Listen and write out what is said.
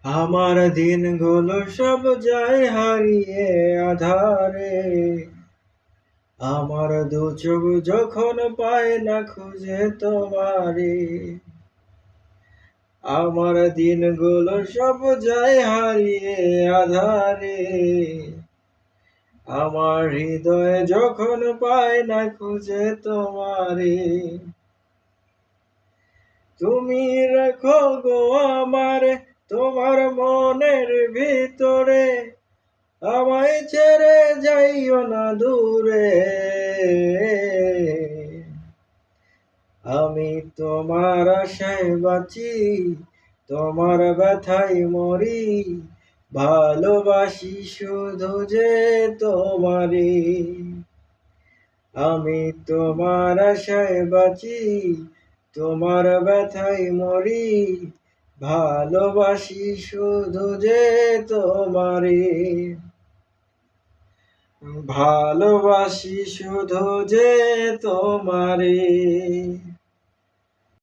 আমার দিনগুলো সব যায় হারিয়ে আঁধারে। আমার দু চোখ যখন পায় না খুঁজে তোমারে। আমার দিনগুলো সব যায় হারিয়ে আঁধারে। আমার হৃদয় যখন পায় না খুঁজে তোমারে। তুমি রাখো গো আমারে তোমার মনের ভিতরে, আমায় ছেড়ে যাইও না দূরে। আমি তোমার আশায় বাঁচি, তোমার ব্যথায় মরি, ভালোবাসি শুধু যে তোমারে। আমি তোমার আশায় বাঁচি, তোমার ব্যথায় মরি, ভালোবাসি শুধু যে তোমারে। ভালোবাসি শুধু যে তোমারে।